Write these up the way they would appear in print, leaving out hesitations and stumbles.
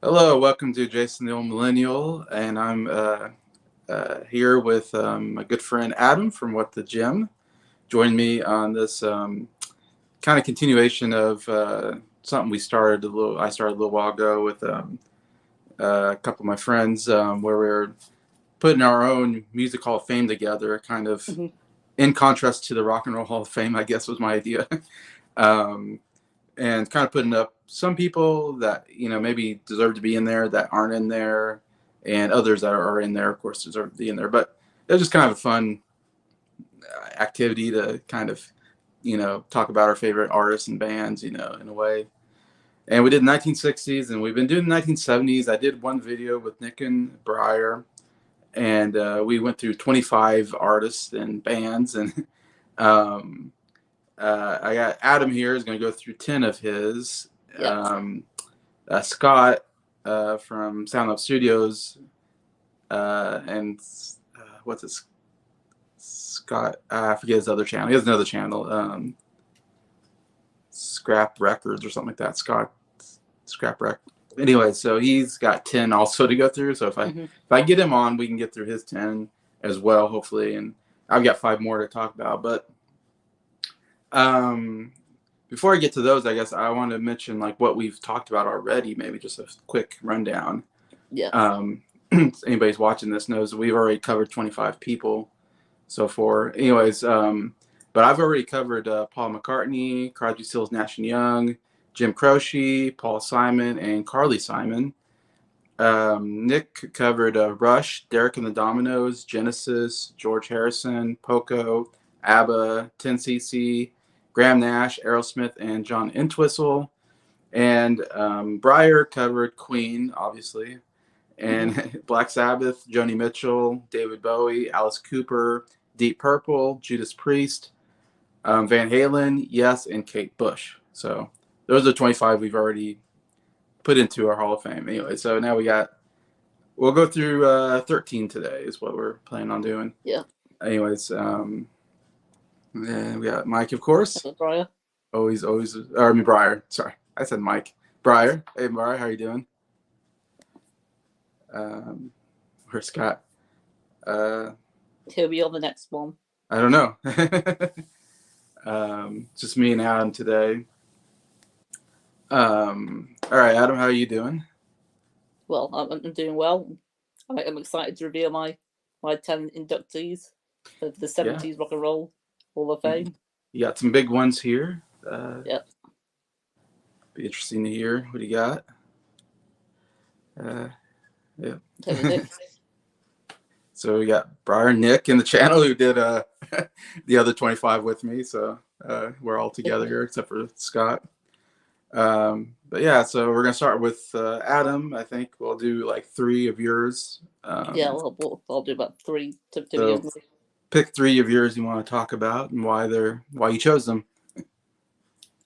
Hello, welcome to Jason the Old Millennial, and I'm here with my good friend Adam from What the Gym. Join me on this kind of continuation of something we started a little. I started a little while ago with a couple of my friends, where we were putting our own music hall of fame together, kind of Mhm. in contrast to the Rock and Roll Hall of Fame. I guess was my idea. um, and kind of putting up some people that maybe deserve to be in there that aren't in there, and others that are in there, of course, deserve to be in there. But it was just kind of a fun activity to kind of talk about our favorite artists and bands, in a way. And we did 1960s, and we've been doing 1970s. I did one video with Nick and Breyer, and we went through 25 artists and bands, and um, I got Adam here is going to go through 10 of his. Yep. Um, Scott from Sound Up Studios, and what's it? Scott, I forget his other channel. He has another channel, Scrap Records or something like that. Scott Scrap Records. Anyway, so he's got 10 also to go through. So Mhm. if I get him on, we can get through his 10 as well, hopefully. And I've got 5 more to talk about. But um, before I get to those, I guess I want to mention like what we've talked about already. Maybe just a quick rundown. Yeah. Um, anybody's watching this knows we've already covered 25 people so far. Anyways, but I've already covered Paul McCartney, Crosby, Stills, Nash and Young, Jim Croce, Paul Simon, and Carly Simon. Nick covered Rush, Derek and the Dominoes, Genesis, George Harrison, Poco, ABBA, 10cc, Graham Nash, Aerosmith, and John Entwistle. And Breyer covered Queen, obviously, Mhm. and Black Sabbath, Joni Mitchell, David Bowie, Alice Cooper, Deep Purple, Judas Priest, Van Halen, Yes, and Kate Bush. So those are the 25 we've already put into our Hall of Fame. Anyway, so now we'll go through 13 today is what we're planning on doing. Yeah. Anyways, and we got Mike, of course. Brian. Always, or I mean, Briar. Sorry, I said Mike. Briar. Hey, Briar, how you doing? Um, where's Scott? Uh, He'll be on the next one. I don't know. Just me and Adam today. All right, Adam, how are you doing? Well, I'm doing well. I'm excited to reveal my 10 inductees for the Yeah. 70s Rock and Roll Hall of Mhm. Fame. You got some big ones here. Yeah. Be interesting to hear what you got. Uh, yeah. Tony Nick. So we got Briar Nick in the channel who did the other 25 with me. So we're all together here except for Scott. But yeah, so we're gonna start with Adam. I think we'll do like 3 of yours. Yeah, I'll do about three to begin So with. pick 3 of yours you want to talk about and why you chose them.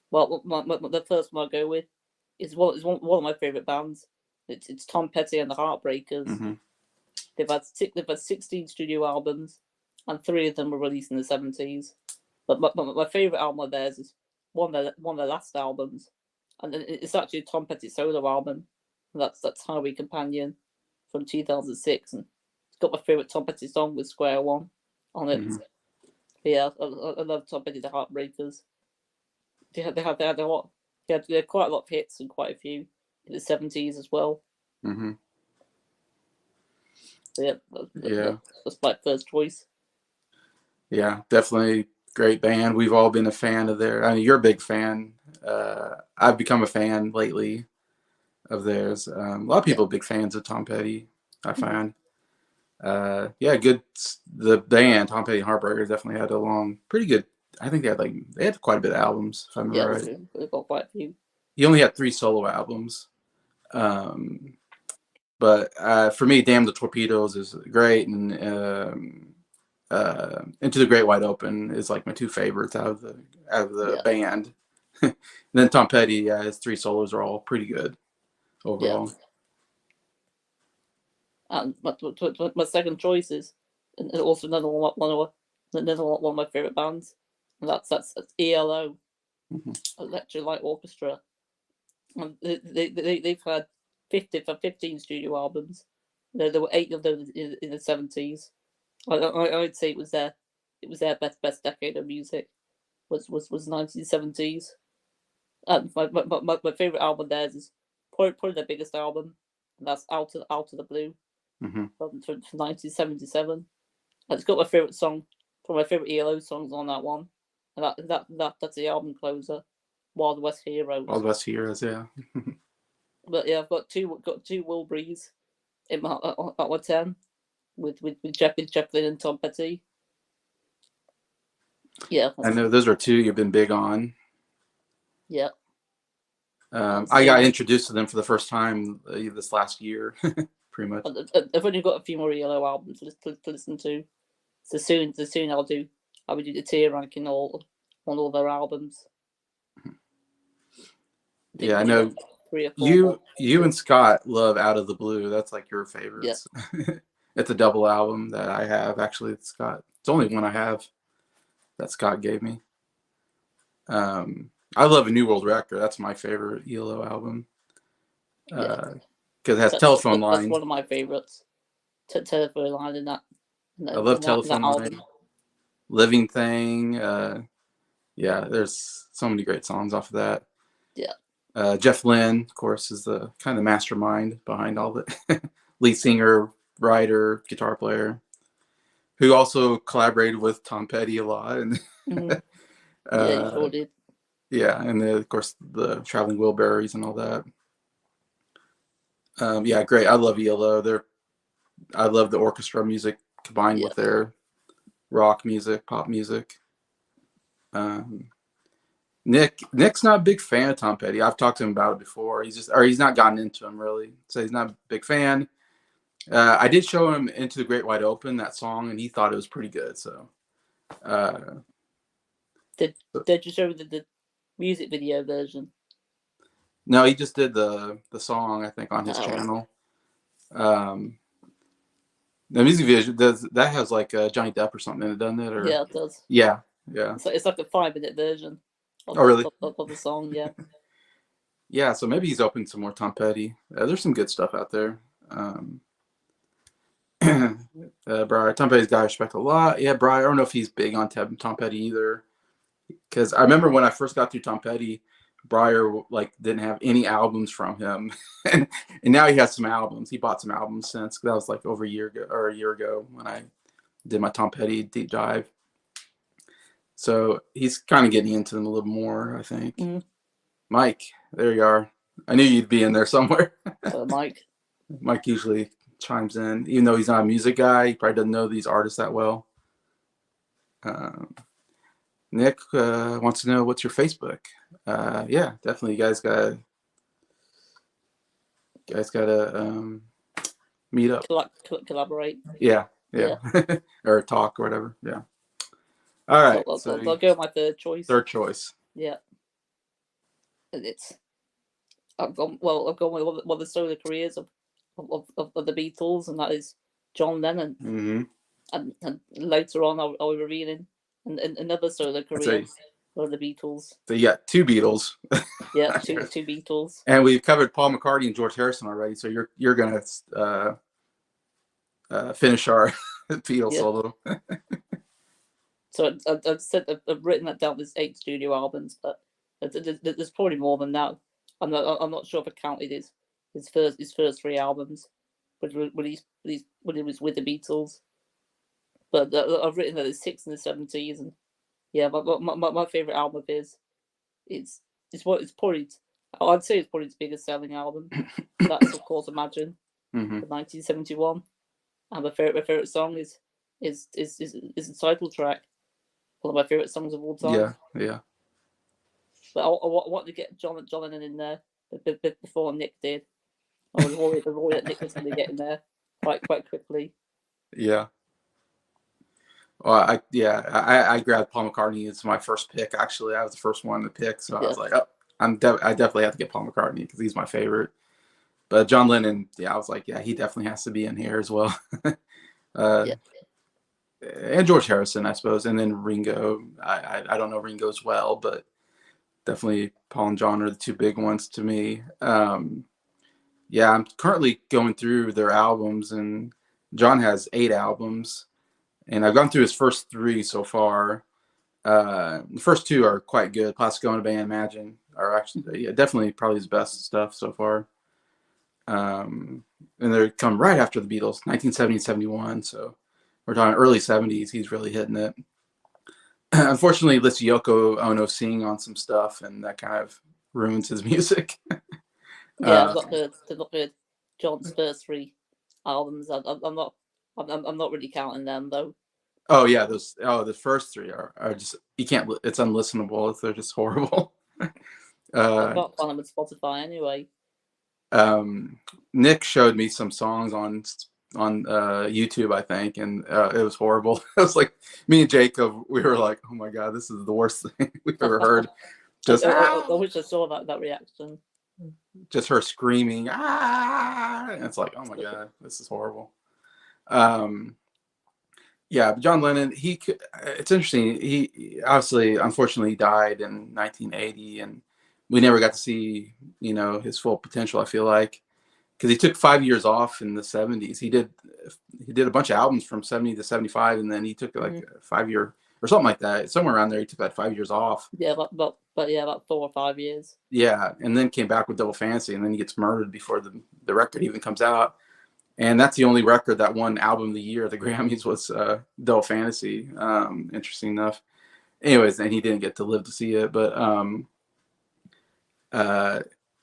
Well, the first one I'll go with is one of my favourite bands. It's Tom Petty and the Heartbreakers. Mm-hmm. They've had 16 studio albums, and 3 of them were released in the 70s. But my favourite album of theirs is one of their last albums, and it's actually Tom Petty's solo album. And that's Highway Companion from 2006, and it's got my favourite Tom Petty song with Square One on it. Mm-hmm. But yeah, I love Tom Petty the Heartbreakers. They had a lot. They had quite a lot of hits and quite a few in the 70s as well. Mm-hmm. So yeah, Yeah. that's my first choice. Yeah, definitely great band. We've all been a fan of their. I mean, you're a big fan. I've become a fan lately of theirs. A lot of Yeah. people are big fans of Tom Petty. I find. Yeah, good. The band Tom Petty and Heartbreakers definitely had a pretty good. I think they had quite a bit of albums, if I Yeah, remember they right. do. They've got quite a few. He only had 3 solo albums. Um, but for me, Damn the Torpedoes is great, and Into the Great Wide Open is like my 2 favorites out of the Yeah, band. And then Tom Petty, yeah, his 3 solos are all pretty good yeah. overall. And my second choice is, and also another one of my favorite bands, and that's ELO, Mm-hmm. Electric Light Orchestra. And they've had 15 studio albums. There were 8 of them in the 70s. I'd say it was their best decade of music. Was 1970s. And my favorite album theirs is probably their biggest album, and that's Out of the Blue from 1977. And it's got my favorite song, one of my favorite ELO songs on that one, and that's the album closer, Wild West Heroes. Wild West Heroes, yeah. But yeah, I've got two Wilburys in my at my 10 with Jeff Lynne and Tom Petty. Yeah, I know those are two you've been big on. Yeah. I got introduced to them for the first time this last year, pretty much. I've only got a few more ELO albums to listen to. So soon I'll do the tier ranking on all their albums. Yeah, I know. 3 or 4 you and Scott love Out of the Blue. That's like your favorites. Yeah. It's a double album that I have, actually. Scott. It's only one I have that Scott gave me. I love A New World Record. That's my favorite ELO album. Because it has Telephone Line. That's one of my favorites. Telephone Line in that. I love Telephone Line. Living Thing. Yeah, there's so many great songs off of that. Yeah. Jeff Lynne, of course, is the kind of mastermind behind all the lead singer, writer, guitar player, who also collaborated with Tom Petty a lot. And yeah, he sure did. Yeah, and of course the Traveling Wilburys and all that. Yeah, great. I love ELO. I love the orchestra music combined with their rock music, pop music. Nick's not a big fan of Tom Petty. I've talked to him about it before. He's not gotten into him really. So he's not a big fan. I did show him Into the Great Wide Open, that song, and he thought it was pretty good. So did you show the music video version? No, he just did the song, I think, on his channel. The music video that has like Johnny Depp or something in it, doesn't it? Or, yeah, it does. Yeah. It's like a 5-minute version. Really? Of the song, yeah. Yeah, so maybe he's open to more Tom Petty. There's some good stuff out there. Briar, Tom Petty's guy I respect a lot. Yeah, Briar, I don't know if he's big on Tom Petty either. Because I remember when I first got through Tom Petty, Briar didn't have any albums from him, and now he has some albums. He bought some albums since. That was like over a year ago when I did my Tom Petty deep dive. So he's kind of getting into them a little more, I think. Mm-hmm. Mike, there you are. I knew you'd be in there somewhere. Mike. Mike usually chimes in, even though he's not a music guy. He probably doesn't know these artists that well. Nick wants to know what's your Facebook. Yeah, definitely. You guys gotta meet up. Collaborate. Yeah. Or talk or whatever. Yeah. All right. I'll go with my third choice. Yeah. I've gone with one of the solo careers of the Beatles, and that is John Lennon. Mm-hmm. And later on, I'll be revealing another solo career of the Beatles. So you got 2 Beatles. Yeah, two Beatles. And we've covered Paul McCartney and George Harrison already. So you're gonna finish our Beatles solo. So I've written that down as 8 studio albums, but there's probably more than that. I'm not sure if I counted his first 3 albums, when he was with the Beatles. But I've written that it's 6 in the 70s, and yeah, my favorite album of his, it's probably, I'd say it's probably his biggest selling album. That's of course Imagine, mm-hmm. 1971, and my favorite song is the title track. One of my favorite songs of all time. Yeah. But I wanted to get John Lennon in there before Nick did. I was worried that Nick was going to get in there quite quickly. Yeah. Well, I grabbed Paul McCartney as my first pick. Actually, I was the first one to pick, so I was like, I definitely have to get Paul McCartney because he's my favorite. But John Lennon, I was like, he definitely has to be in here as well. And George Harrison, I suppose, and then Ringo. I don't know Ringo as well, but definitely Paul and John are the 2 big ones to me. Yeah, I'm currently going through their albums, and John has 8 albums, and I've gone through his first 3 so far. The first 2 are quite good. Plastic Ono Band, Imagine are actually, yeah, definitely probably his best stuff so far. And they're come right after the Beatles, 1970 and 71. So we're talking early 70s. He's really hitting it. Unfortunately, he lets Yoko Ono sing on some stuff, and that kind of ruins his music. Yeah, uh, I've not heard John's first 3 albums. I'm not really counting them though. oh yeah, the first 3 are just, you can't. It's unlistenable. They're just horrible. I uh, can't find them on Spotify anyway. Nick showed me some songs on YouTube, I think, and it was horrible. It was like me and Jacob, we were like, "Oh my god, this is the worst thing we've ever heard." Just I wish I saw that reaction. just her screaming, ah! And it's like, oh my god, this is horrible. Um, yeah, but John Lennon, it's interesting. He obviously, unfortunately, died in 1980, and we never got to see, his full potential. I feel like because he took 5 years off in the 70s. He did a bunch of albums from 70 to 75, and then he took like a 5 year or something like that. Somewhere around there, he took like 5 years off. Yeah, but yeah, about 4 or 5 years. Yeah, and then came back with Double Fantasy, and then he gets murdered before the record even comes out. And that's the only record that won Album of the Year at the Grammys was Double Fantasy. Interesting enough. Anyways, and he didn't get to live to see it, but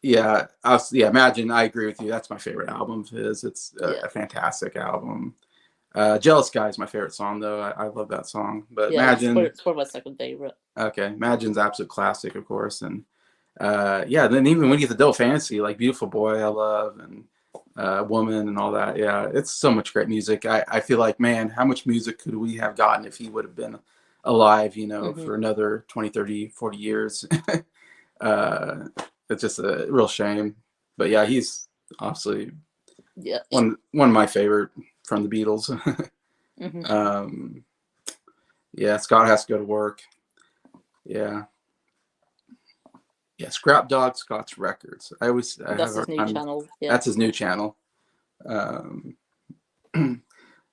yeah, Imagine. I agree with you. That's my favorite album of his. It's a fantastic album. Jealous Guy is my favorite song, though. I love that song. But yeah, Imagine. It's probably my second favorite. Okay, Imagine's absolute classic, of course, and then even when you get the Double Fantasy, like Beautiful Boy, I love, and Woman, and all that. Yeah, it's so much great music. I feel like, man, how much music could we have gotten if he would have been alive, for another 20, 30, 40 years? It's just a real shame. But yeah, he's obviously one of my favorite from the Beatles. Yeah, Scott has to go to work. Yeah. Yeah, Scrap Dog Scott's Records. That's his new channel. Yeah. That's his new channel.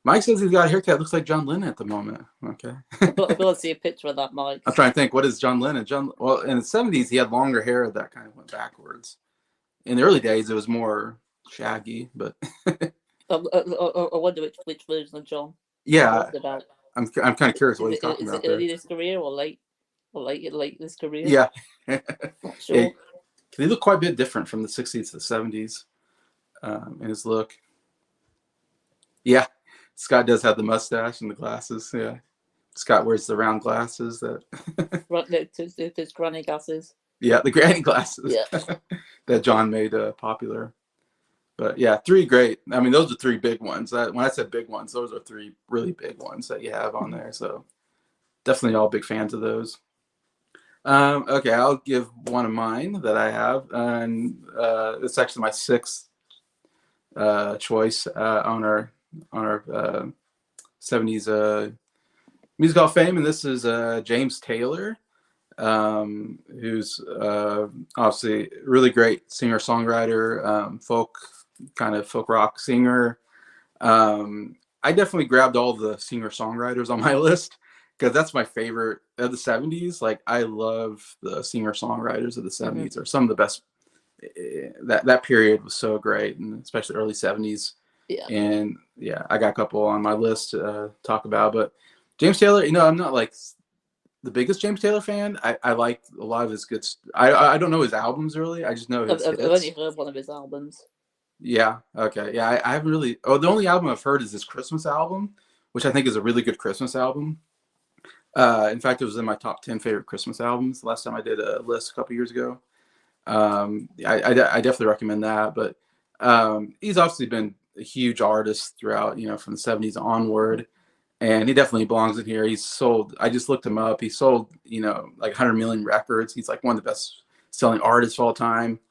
Mike says he's got a haircut. Looks like John Lennon at the moment. Okay. I've got to see a picture of that, Mike. I'm trying to think. What is John Lennon? Well, in the 70s, he had longer hair that kind of went backwards. In the early days, it was more shaggy, but. I wonder which version of John. Yeah. I'm kind of curious what he's talking about. Is it early this career or late this career? Yeah. Not sure. Yeah, he looked quite a bit different from the 60s to the 70s in his look. Yeah, Scott does have the mustache and the glasses. Yeah, Scott wears the round glasses his granny glasses. Yeah, the granny glasses. Yeah. That John made popular. But yeah, 3 great. I mean, those are 3 big ones. When I said big ones, those are 3 really big ones that you have on there. So definitely all big fans of those. Okay, I'll give one of mine that I have, and it's actually my 6th choice on our 70s Music Hall of Fame, and this is James Taylor, who's obviously a really great singer-songwriter, folk rock singer. I definitely grabbed all the singer-songwriters on my list, because that's my favorite of the 70s. Like, I love the singer-songwriters of the 70s. Are some of the best. That period was so great, and especially early 70s. Yeah. And yeah, I got a couple on my list to talk about. But James Taylor, I'm not like the biggest James Taylor fan. I like a lot of his good. I don't know his albums really. I just know his hits. I've only heard one of his albums. Yeah. Okay. Yeah. I haven't really. Oh, the only album I've heard is his Christmas album, which I think is a really good Christmas album. In fact, it was in my top 10 favorite Christmas albums last time I did a list a couple years ago. I definitely recommend that. But he's obviously been a huge artist throughout, from the 70s onward. And he definitely belongs in here. He's sold, I just looked him up. He sold, like 100 million records. He's like one of the best selling artists of all time.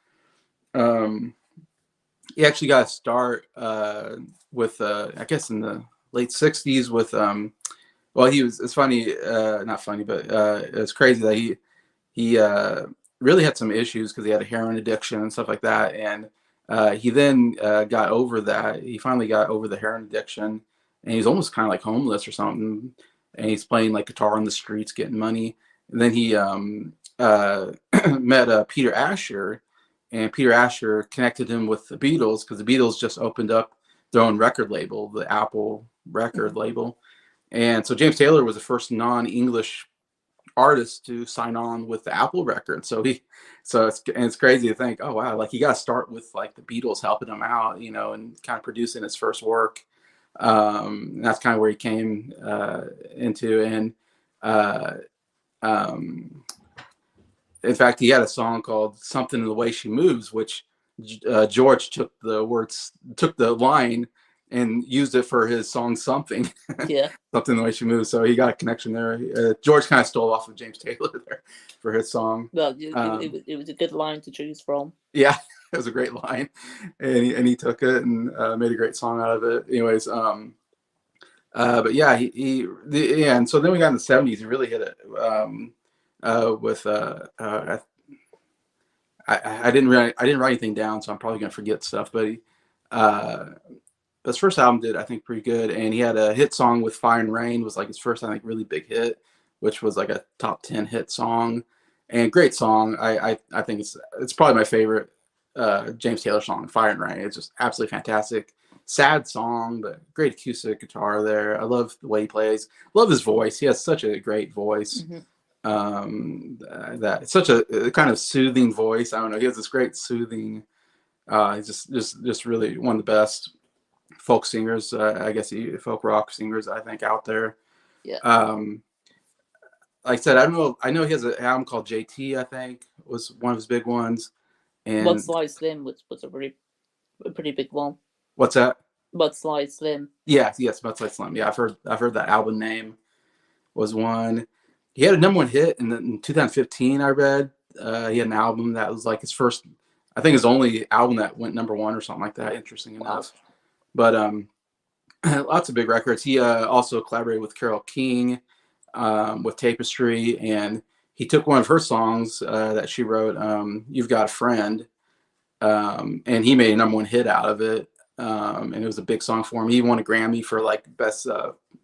He actually got a start with, I guess, in the late 60s with, well, it's funny, not funny, but it's crazy that he really had some issues because he had a heroin addiction and stuff like that. And He then got over that. He finally got over the heroin addiction, and he's almost kind of like homeless or something. And he's playing like guitar on the streets, getting money. And then he met Peter Asher, and Peter Asher connected him with the Beatles because the Beatles just opened up their own record label, the Apple record label. And so James Taylor was the first non-English artist to sign on with the Apple record. So it's crazy to think, oh wow, like he got to start with like the Beatles helping him out, and kind of producing his first work. And that's kind of where he came into. And uh, um, in fact, he had a song called "Something in the Way She Moves," which George took the line and used it for his song "Something." Yeah. Something in the Way She Moves. So he got a connection there. George kind of stole off of James Taylor there for his song. Well, it was a good line to choose from. Yeah, it was a great line, and he took it and made a great song out of it. Anyways, but yeah, yeah, and so then we got in the '70s. He really hit it with I didn't write anything down, so I'm probably gonna forget stuff. But his first album did, I think, pretty good, and he had a hit song with "Fire and Rain," was like his first, I think, really big hit, which was like a top 10 hit song, and great song. I think it's probably my favorite James Taylor song, "Fire and Rain." It's just absolutely fantastic. Sad song, but great acoustic guitar there. I love the way he plays. Love his voice. He has such a great voice. That it's such a kind of soothing voice. I don't know. He has this great soothing. He's just really one of the best folk singers. I guess folk rock singers I think out there. Yeah. Like I said, I don't know. I know he has an album called JT. I think was one of his big ones. And Mudslide Slim was a pretty big one. What's that? Mudslide Slim. Yes, Mudslide Slim. Yeah, I've heard that album name was one. He had a number one hit in 2015. I read he had an album that was like his first, I think his only album that went number one or something like that. Interesting enough, but lots of big records. He also collaborated with Carole King with Tapestry, and he took one of her songs that she wrote, "You've Got a Friend," and he made a number one hit out of it. And it was a big song for him. He won a Grammy for like best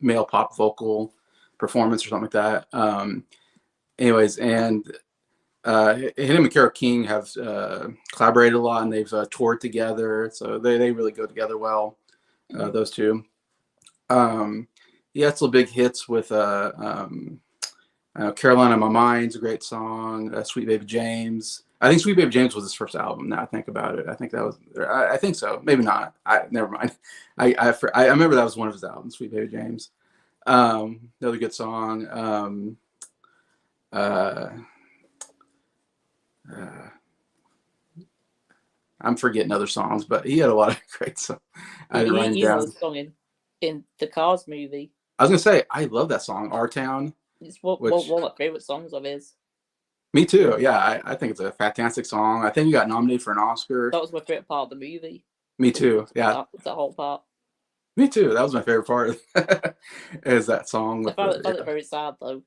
male pop vocal performance or something like that. Anyways, and him and Carole King have collaborated a lot, and they've toured together, so they really go together well. Those two. He had some big hits with "Caroline on My Mind's a great song. "Sweet Baby James." I think "Sweet Baby James" was his first album. Now I think about it, I think that was. I think so. Maybe not. Never mind. I remember that was one of his albums, "Sweet Baby James." Another good song. I'm forgetting other songs, but he had a lot of great songs. I didn't write them down. The song in the Cars movie. I was gonna say I love that song, "Our Town." It's one of my favorite songs of his. Me too. Yeah, I think it's a fantastic song. I think he got nominated for an Oscar. That was my favorite part of the movie. Me too. Yeah, that whole part. Me too. That was my favorite part. Is that song? I found it very sad though.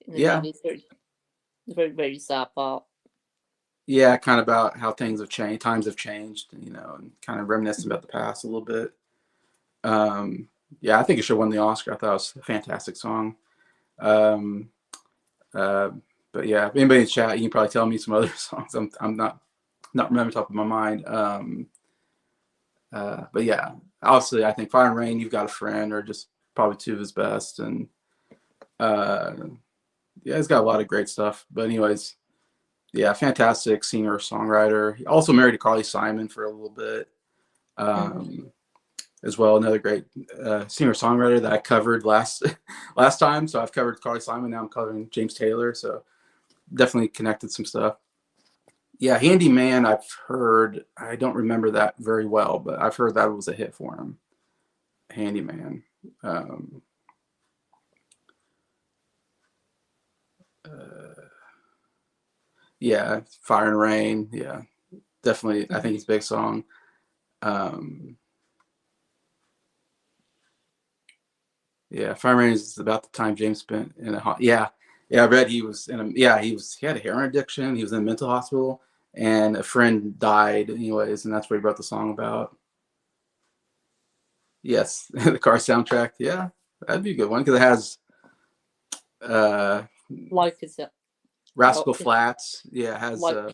Yeah, movie. It's very very sad part. Yeah, kind of about how things have changed, times have changed, and kind of reminiscing about the past a little bit. Yeah, I think it should have won the Oscar. I thought it was a fantastic song. Um, but yeah, if anybody in chat, you can probably tell me some other songs. I'm not remembering top of my mind. But yeah, obviously, I think "Fire and Rain," "You've Got a Friend" are just probably two of his best, and yeah, he's got a lot of great stuff. But anyways, yeah, fantastic singer songwriter. He also married to Carly Simon for a little bit, as well. Another great singer songwriter that I covered last time. So I've covered Carly Simon. Now I'm covering James Taylor. So definitely connected some stuff. Yeah, "Handyman," I've heard. I don't remember that very well, but I've heard that was a hit for him. "Handyman." Yeah, "Fire and Rain." Yeah, definitely. I think it's a big song. Yeah, "Fire and Rain" is about the time James spent in a I read he was in a he had a heroin addiction. He was in a mental hospital, and a friend died, anyways, and that's what he wrote the song about. Yes, the car soundtrack. Yeah, that'd be a good one because it has uh, Life is a Rascal Flatts. Yeah, it has life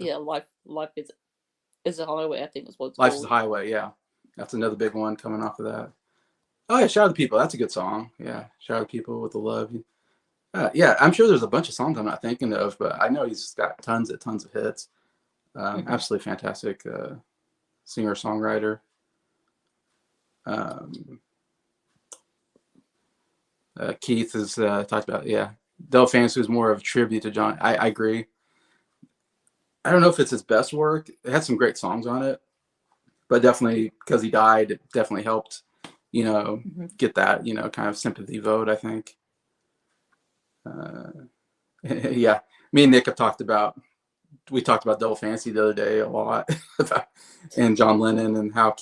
is a highway. I think is what it's Life is a called. Highway. Yeah, that's another big one coming off of that. Oh yeah, Shout at the People. That's a good song. Yeah, Shout at the People with the love. Yeah, I'm sure there's a bunch of songs I'm not thinking of, but I know he's got tons of hits. Absolutely fantastic singer songwriter. Um, Keith has talked about, yeah. Del Fantasy was more of a tribute to John. I agree. I don't know if it's his best work. It had some great songs on it, but definitely because he died, it definitely helped, get that, kind of sympathy vote, I think. Yeah, me and Nick have we talked about Double Fantasy the other day a lot, and John Lennon and how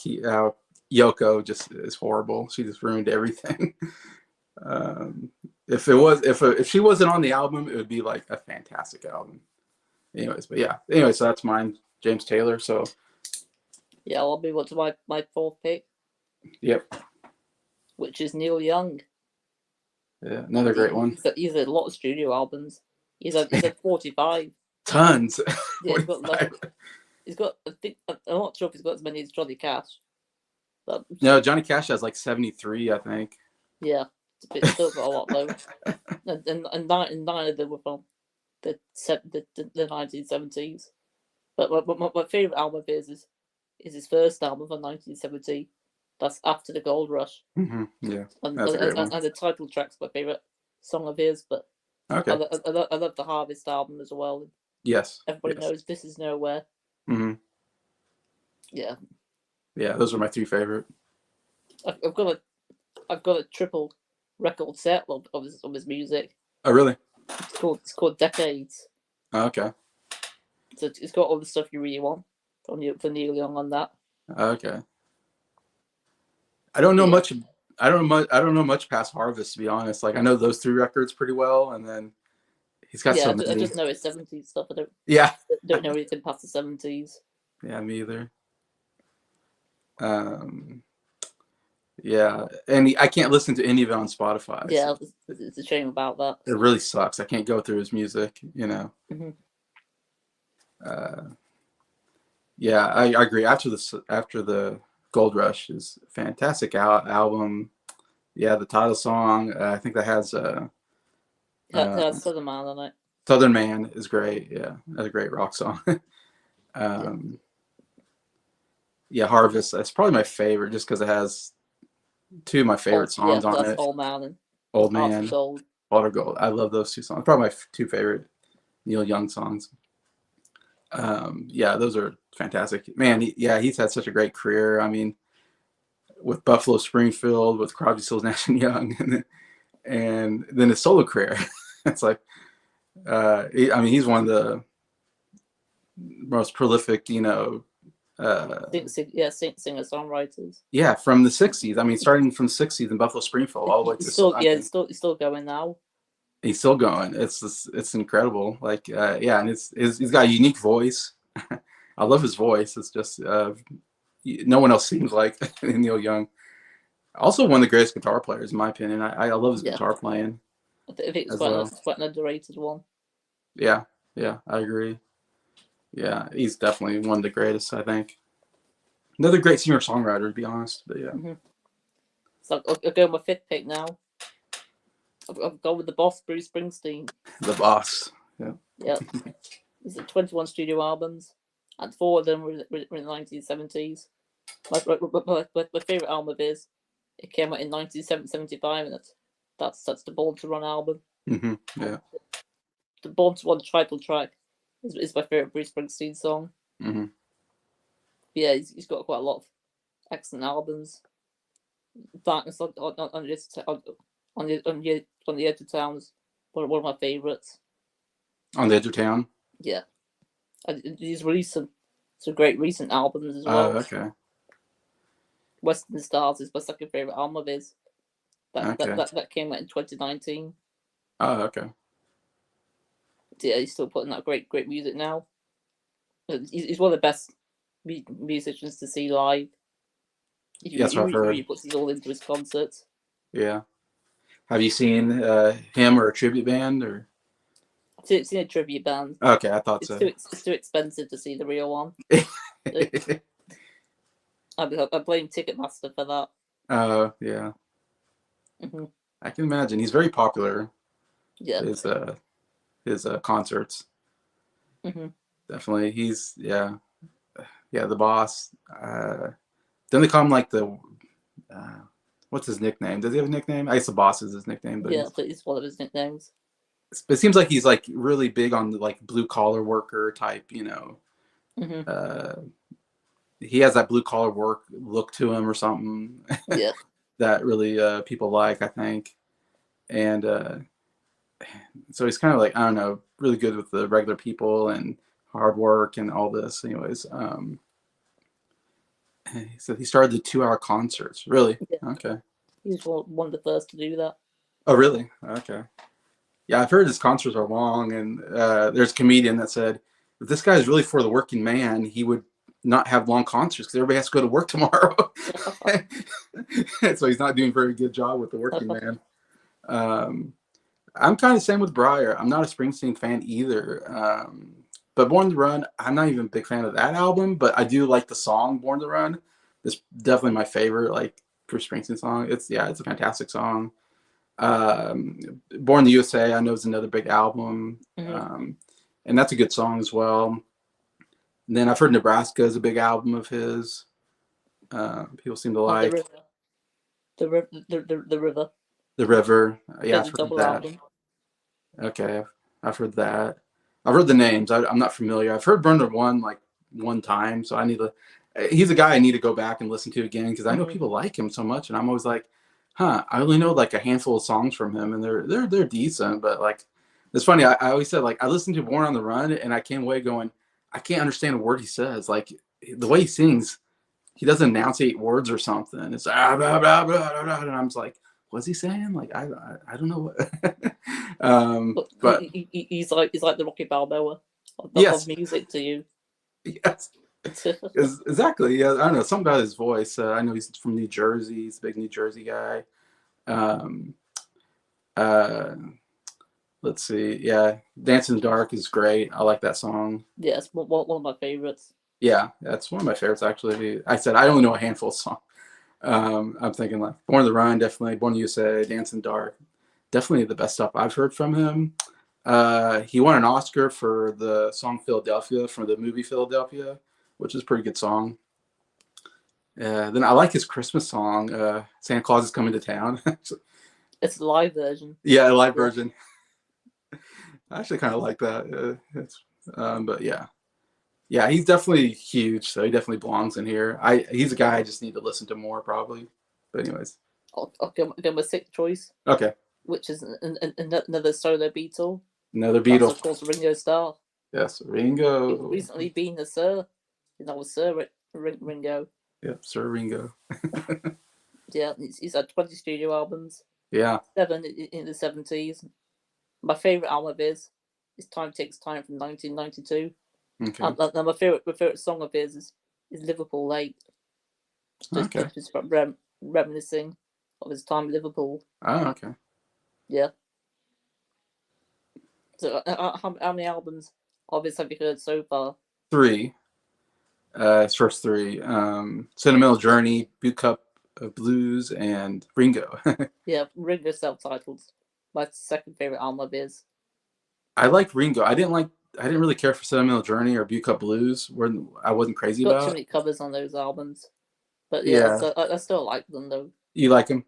Yoko just is horrible. She just ruined everything. If she wasn't on the album, it would be like a fantastic album. Anyways, but yeah. Anyway, so that's mine, James Taylor. So yeah, I'll be what's my fourth pick. Yep. Which is Neil Young. Yeah, another great one. He's had a lot of studio albums. He's had 45. Tons. Yeah, he's got. I think I'm not sure if he's got as many as Johnny Cash. But no, Johnny Cash has like 73, I think. Yeah, it's still got a lot though. and nine of them were from the 1970s. But my favorite album of his is his first album from 1970. That's After the Gold Rush. Mm-hmm. Yeah, that's a great one. And the title track's my favorite song of his. But okay, I love the Harvest album as well. Yes, Everybody knows This Is Nowhere. Mm-hmm. Yeah. Yeah, those are my three favorite. I've got a triple record set of his music. Oh, really? It's called Decades. Oh, okay. So it's got all the stuff you really want for Neil Young on that. Okay. I don't know much. I don't know much past Harvest, to be honest. Like I know those three records pretty well, and then he's got so many. I just know his 70s stuff. I don't know anything past the 70s. Yeah, me either. Yeah, and I can't listen to any of it on Spotify. Yeah, so it's a shame about that. It really sucks. I can't go through his music, Mm-hmm. Yeah, I agree. After the Gold Rush is a fantastic album. Yeah, the title song. I think that has Southern Man on it. Southern Man is great. Yeah, that's a great rock song. Yeah, Harvest. That's probably my favorite, just because it has two of my favorite songs on it. Old Man and Old Man, Gold. Heart of Gold. I love those two songs. Probably my two favorite Neil Young songs. Yeah, those are fantastic. Man, he's had such a great career. I mean, with Buffalo Springfield, with Crosby, Stills, Nash and Young, and then his solo career. It's like, he's one of the most prolific, singer-songwriters. Yeah, from the 60s. I mean, starting from the 60s in Buffalo Springfield all the way to he's still going now. He's still going. It's incredible. Like, and he's got a unique voice. I love his voice. It's just no one else seems like Neil Young. Also, one of the greatest guitar players, in my opinion. I love his guitar playing. I think it's quite an underrated one. Yeah, I agree. Yeah, he's definitely one of the greatest, I think. Another great singer-songwriter, to be honest. But yeah. Mm-hmm. So I'll go with my fifth pick now. I'll go with the boss, Bruce Springsteen. The boss. Yeah. Yeah. He's at 21 studio albums, and 4 of them were in the 1970s. My favorite album of his, it came out in 1975, and that's the Born to Run album. Mm-hmm. Yeah. The Born to Run title track is my favorite Bruce Springsteen song. Mm-hmm. Yeah, he's got quite a lot of excellent albums. Darkness on the Edge of Town is one of my favorites. On the Edge of Town. Yeah, and he's released some great recent albums as well. Oh, okay. Western Stars is my second favorite album of his. That came out in 2019. Oh, okay. Yeah, he's still putting out great music now. He's one of the best musicians to see live. Yeah, that's He what I've really heard. puts his all into his concerts. Yeah. Have you seen him or a tribute band or? I've seen a tribute band. Okay, I thought so. It's too expensive to see the real one. I blame Ticketmaster for that. Yeah. Mm-hmm. I can imagine. He's very popular. Yeah. His concerts. Mm-hmm. Definitely. He's the boss. Then they call him like the what's his nickname? Does he have a nickname? I guess the boss is his nickname, but Yeah, but it's one of his nicknames. it seems like he's like really big on the like blue collar worker type, Mm-hmm. He has that blue collar work look to him or something. Yeah. That really people like, I think. And so he's kind of like, I don't know, really good with the regular people and hard work and all this. Anyways, he said he started the 2-hour concerts. Really? Yeah. Okay. He was one of the first to do that. Oh, really? Okay. Yeah, I've heard his concerts are long, and there's a comedian that said if this guy is really for the working man, he would not have long concerts because everybody has to go to work tomorrow. So he's not doing a very good job with the working man. I'm kind of the same with Breyer. I'm not a Springsteen fan either. But Born to Run, I'm not even a big fan of that album, but I do like the song Born to Run. It's definitely my favorite, like, Bruce Springsteen song. It's a fantastic song. Born in the USA, I know, is another big album. Mm-hmm. And that's a good song as well. And then I've heard Nebraska is a big album of his. People seem to like. The River. The River. Yeah, That's I've a heard double that. album. Okay, I've heard that. I've heard the names. I'm not familiar. I've heard Burner One like one time, so I need to. He's a guy I need to go back and listen to again because I know people like him so much, and I'm always like, huh. I only know like a handful of songs from him, and they're decent, but like, it's funny. I always said like I listened to Born on the Run, and I came away going, I can't understand a word he says. Like the way he sings, he doesn't enunciate words or something. It's blah, blah, blah, blah, blah, and I'm just like, what's he saying? Like I don't know what. But He's like the Rocky Balboa yes, of music to you. yes, exactly. Yeah, I don't know something about his voice. I know he's from New Jersey. He's a big New Jersey guy. Um, uh, let's see. Yeah, Dance in the Dark is great. I like that song. Yeah, it's one of my favorites. Yeah, that's one of my favorites actually. I said I only know a handful of songs. I'm thinking like Born on the Run, definitely. Born in the USA, Dance in the Dark, definitely the best stuff I've heard from him. He won an Oscar for the song Philadelphia from the movie Philadelphia, which is a pretty good song. Then I like his Christmas song, Santa Claus is Coming to Town. It's a live version. Yeah, a live version. I actually kind of like that. But yeah. Yeah, he's definitely huge, so he definitely belongs in here. He's a guy I just need to listen to more, probably. But anyways. I'll go my sixth choice. Okay. Which is another solo Beatle. Another Beatle. That's, of course, Ringo Starr. Yes, Ringo. He's recently been a Sir. Was Sir Ringo. Yep, Sir Ringo. Yeah, he's had 20 studio albums. Yeah. 7 in the 70s. My favourite album of his is Time Takes Time from 1992. Okay. And my favorite song of his is Liverpool Late. Just reminiscing of his time in Liverpool. Oh, okay. Yeah. So, how many albums of his have you heard so far? 3. His first 3: Sentimental Journey, Boot Cup of Blues, and Ringo. Yeah, Ringo self-titled. My second favorite album of his. I like Ringo. I didn't really care for Sentimental Journey or Boot Cup Blues. I wasn't crazy about. Got too many covers on those albums, but yeah. I still like them though. You like him?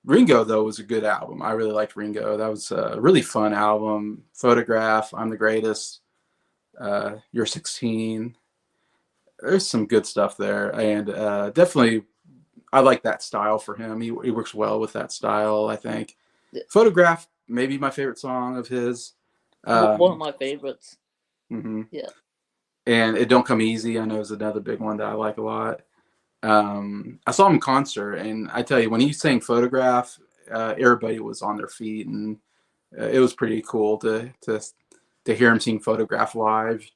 Ringo though was a good album. I really liked Ringo. That was a really fun album. Photograph, I'm the Greatest, You're 16. There's some good stuff there, and definitely I like that style for him. He works well with that style, I think. Yeah. Photograph, maybe my favorite song of his. One of my favorites. Mm-hmm. Yeah. And It Don't Come Easy, I know, is another big one that I like a lot. I saw him in concert, and I tell you, when he sang Photograph, everybody was on their feet, and it was pretty cool to hear him sing Photograph live.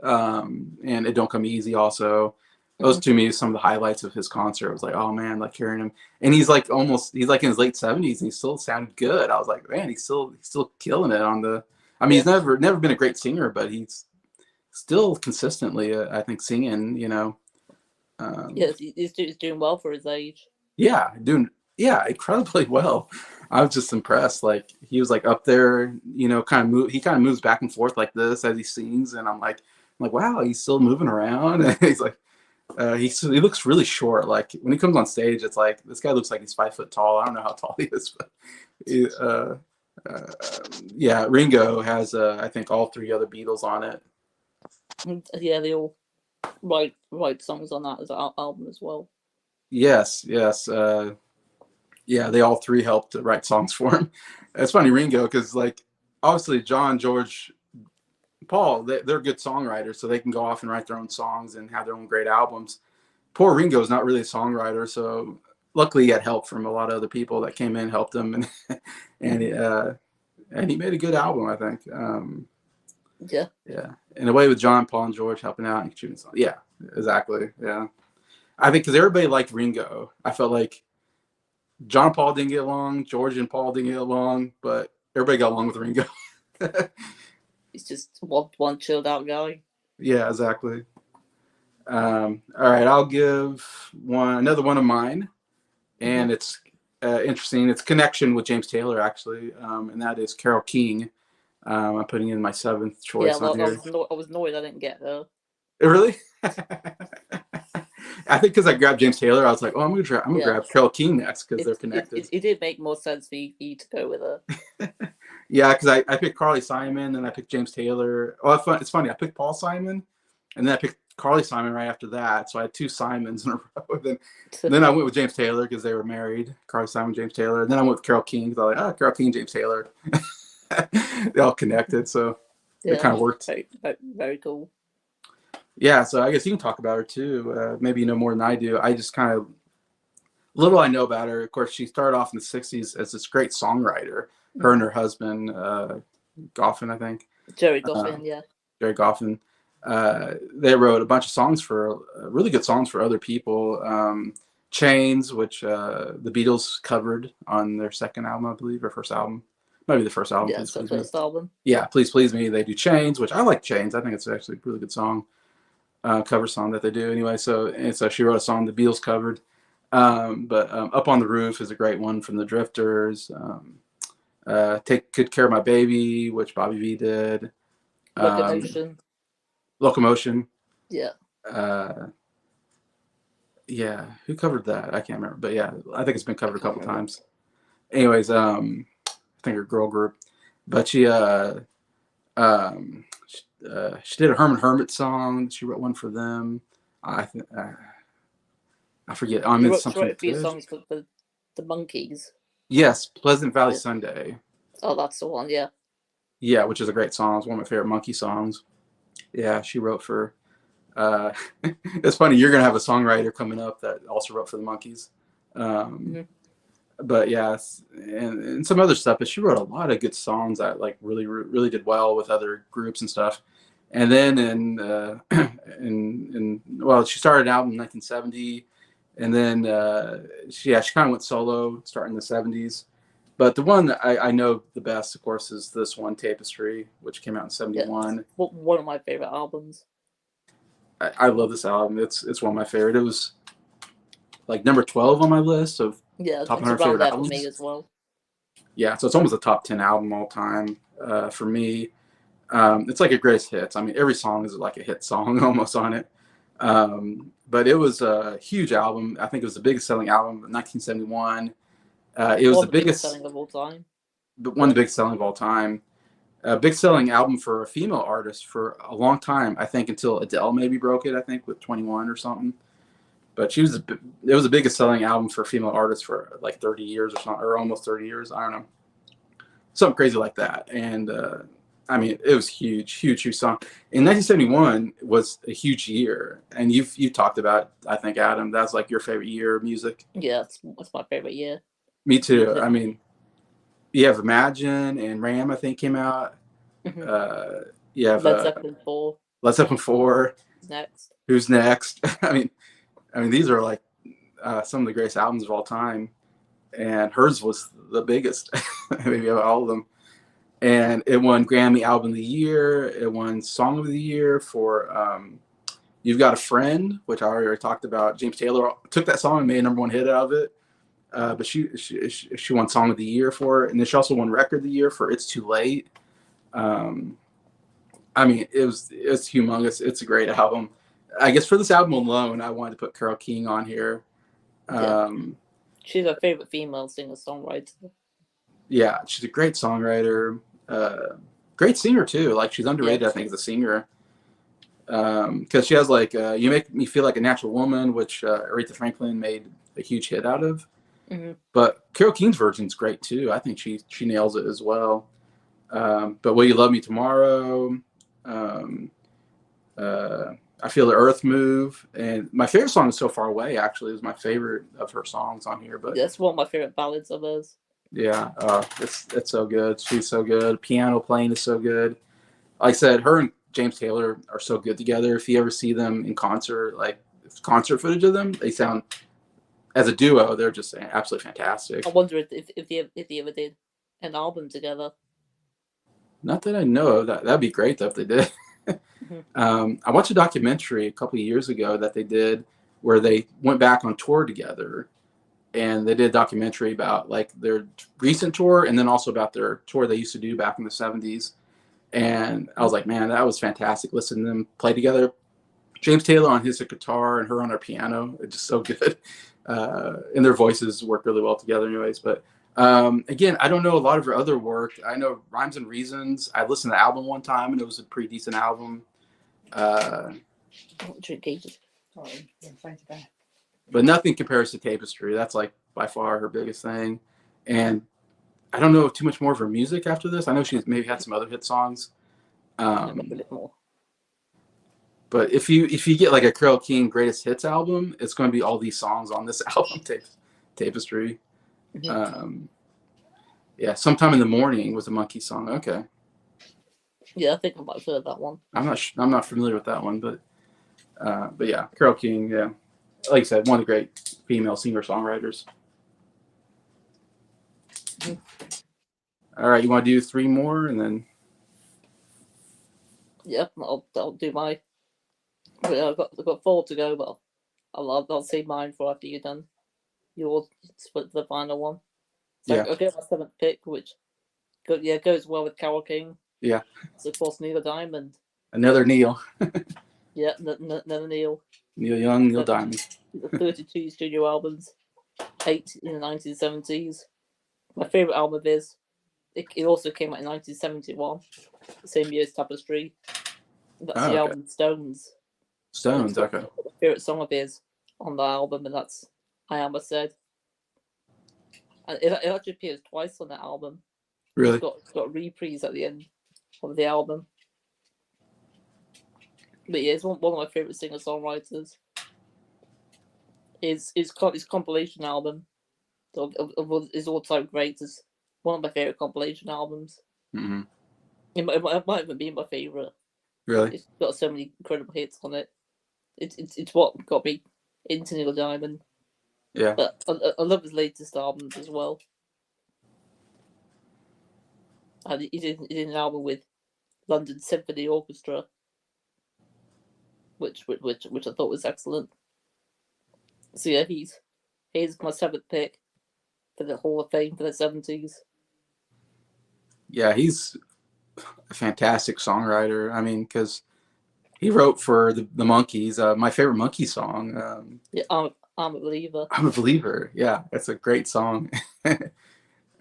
and It Don't Come Easy also. Those Mhm. to me some of the highlights of his concert. I was like, oh man, like hearing him, and he's like in his late 70s, and he still sounded good. I was like, man, he's still killing it on the. I mean, Yeah. he's never been a great singer, but he's still consistently, I think, singing. Um, Yes, he's doing well for his age. yeah, doing incredibly well. I was just impressed. Like he was like up there, kind of move. He kind of moves back and forth like this as he sings, and I'm like, wow, he's still moving around. And he's like, he looks really short. Like when he comes on stage, it's like this guy looks like he's 5 foot tall. I don't know how tall he is, but he, uh, yeah, Ringo has I think all three other Beatles on it. Yeah, they all write songs on that as an album as well. Yes, yes. Yeah, they all three helped to write songs for him. It's funny, Ringo, because like obviously John, George, Paul, they're good songwriters, so they can go off and write their own songs and have their own great albums. Poor Ringo's not really a songwriter, so luckily he had help from a lot of other people that came in, helped him, and and he made a good album, I think. Yeah. Yeah, in a way with John, Paul, and George helping out and shooting songs. Yeah, exactly. Yeah, I think because everybody liked Ringo, I felt like John and Paul didn't get along, George and Paul didn't get along, but everybody got along with Ringo. He's just one chilled out guy. Yeah, exactly. All right, I'll give another one of mine, Hmm. and it's interesting. It's a connection with James Taylor actually, and that is Carole King. I'm putting in my seventh Yeah, choice on well, here. I was annoyed I didn't get her. Really? I think because I grabbed James Taylor, I was like, oh, I'm gonna Yeah, grab Carole King next because they're it, connected. it it did make more sense for you to go with her. Yeah, because I picked Carly Simon and I picked James Taylor. Oh, it's funny. I picked Paul Simon, and then I picked Carly Simon right after that. So I had two Simons in a row. Then I went with James Taylor because they were married. Carly Simon, James Taylor. And then I went with Carole King because I was like, oh, Carole King, James Taylor. They all connected, so it Yeah, kind of worked. very cool. Yeah, so I guess you can talk about her too. Maybe you know more than I do. I just kind of little I know about her. Of course, she started off in the '60s as this great songwriter. Her and Mm. her husband, Goffin, I think. Jerry Uh, Goffin, yeah. Jerry Goffin. They wrote a bunch of songs really good songs for other people. Chains, which the Beatles covered on their second album, I believe, or first album. Maybe the first album, Yeah, Please it's her Please Me. first album. Yeah, Please Please Me. They do Chains, which I like Chains. I think it's actually a really good song, cover song that they do anyway. So she wrote a song the Beatles covered. But Up on the Roof is a great one from the Drifters. Take Good Care of My Baby, which Bobby V did. Um, Locomotion. Locomotion. Yeah. Uh, yeah, who covered that? I can't remember, but yeah, I think it's been I covered a can't couple remember. times. Anyways, I think her girl group, but she did a Herman Hermit song. She wrote one for them. I think I forget. It's She wrote something a few good. songs for the Monkeys. Yes, Pleasant Valley Yeah. Sunday. Oh, that's the one. Yeah. Yeah, which is a great song. It's one of my favorite Monkey songs. Yeah, she wrote for. Uh, it's funny. You're gonna have a songwriter coming up that also wrote for the Monkeys. Um, Hmm. but yeah, and some other stuff. But she wrote a lot of good songs that like really did well with other groups and stuff. And then she started out in 1970, and then she kind of went solo starting in the '70s. But the one that I know the best, of course, is this one Tapestry, which came out in Yeah. '71. One of my favorite albums. I love this album. It's one of my favorite. It was like number 12 on my list of Yeah, top it's 100 around favorite there for me albums. as well. Yeah, so it's almost a top 10 album all time for me. It's like a greatest hits. I mean, every song is like a hit song almost on it. But it was a huge album. I think it was the biggest selling album in 1971. It was One the of the biggest biggest, selling of all time. one of the biggest selling of all time. A big selling album for a female artist for a long time. I think until Adele maybe broke it. I think with 21 or something. But it was the biggest selling album for a female artist for like 30 years or something, or almost 30 years. I don't know, something crazy like that. And I mean, it was huge, huge, huge song. In 1971 was a huge year, and you talked about, I think, Adam, that's like your favorite year of music. Yeah, that's my favorite year. Me too. Music. I mean, you have Imagine and Ram, I think, came out. Hmm. Uh, you have Led Zeppelin 4. Led Zeppelin 4. Next. Who's Next? I mean, these are like some of the greatest albums of all time, and hers was the biggest, maybe of all of them. And it won Grammy Album of the Year. It won Song of the Year for "You've Got a Friend," which I already talked about. James Taylor took that song and made a number one hit out of it. But she won Song of the Year for it, and then she also won Record of the Year for "It's Too Late." Um, I mean, it's humongous. It's a great album. I guess for this album alone, I wanted to put Carole King on here. Yeah. She's my favorite female singer-songwriter. Yeah, she's a great songwriter, great singer too. Like she's underrated, I think, as a singer. Because she has like "You Make Me Feel Like a Natural Woman," which Aretha Franklin made a huge hit out of. Mm-hmm. But Carole King's version's great too. I think she nails it as well. But "Will You Love Me Tomorrow?" I Feel the Earth Move, and my favorite song is "So Far Away." Actually, is my favorite of her songs on here. But that's one of my favorite ballads of hers. Yeah, it's so good. She's so good. Piano playing is so good. Like I said, her and James Taylor are so good together. If you ever see them in concert, like concert footage of them, they sound as a duo. They're just absolutely fantastic. I wonder if they ever did an album together. Not that I know of. That'd be great though if they did. I watched a documentary a couple of years ago that they did where they went back on tour together, and they did a documentary about like their recent tour and then also about their tour they used to do back in the 70s. And I was like, man, that was fantastic. Listening to them play together. James Taylor on his guitar and her on her piano. It's just so good. And their voices work really well together anyways. But again, I don't know a lot of her other work. I know Rhymes and Reasons. I listened to the album one time and it was a pretty decent album. But nothing compares to Tapestry. That's like by far her biggest thing. And I don't know too much more of her music after this. I know she's maybe had some other hit songs. But if you get like a Carole King greatest hits album, it's going to be all these songs on this album, Tapestry. Yeah, Sometime in the Morning was a Monkey song. Okay. Yeah, I think I might have heard that one. I'm not familiar with that one, but yeah, Carole King. Yeah, like I said, one of the great female singer-songwriters. All right, you want to do 3 more and then? Yeah, I'll do my. I've got 4 to go, but I'll say mine for after you're done. Yours split the final one. So Yeah. I'll get my 7th pick, which goes well with Carole King. Yeah. So of course Neil Diamond. Another Neil. Yeah, another Neil. Neil Young, Neil Diamond. 32 studio albums, 8 in the 1970s. My favorite album of his. It also came out in 1971, the same year as Tapestry. That's the album Stones. Stones, okay. My favorite song of his on the album, and that's I Am a Said. And it actually appears twice on that album. Really? It's got a reprise at the end of the album. But yeah, it's one of my favorite singer-songwriters. His compilation album of his all-time greats is one of my favorite compilation albums. Mm-hmm. It might even be my favorite. Really? It's got so many incredible hits on it. It's what got me into Neil Diamond. Yeah. But I love his latest albums as well. And he did an album with London Symphony Orchestra, which I thought was excellent. So yeah, he's my 7th pick for the Hall of Fame for the 70s. Yeah, he's a fantastic songwriter. I mean, because he wrote for the Monkees. My favorite Monkey song. Yeah, I'm a Believer. I'm a Believer. Yeah, it's a great song.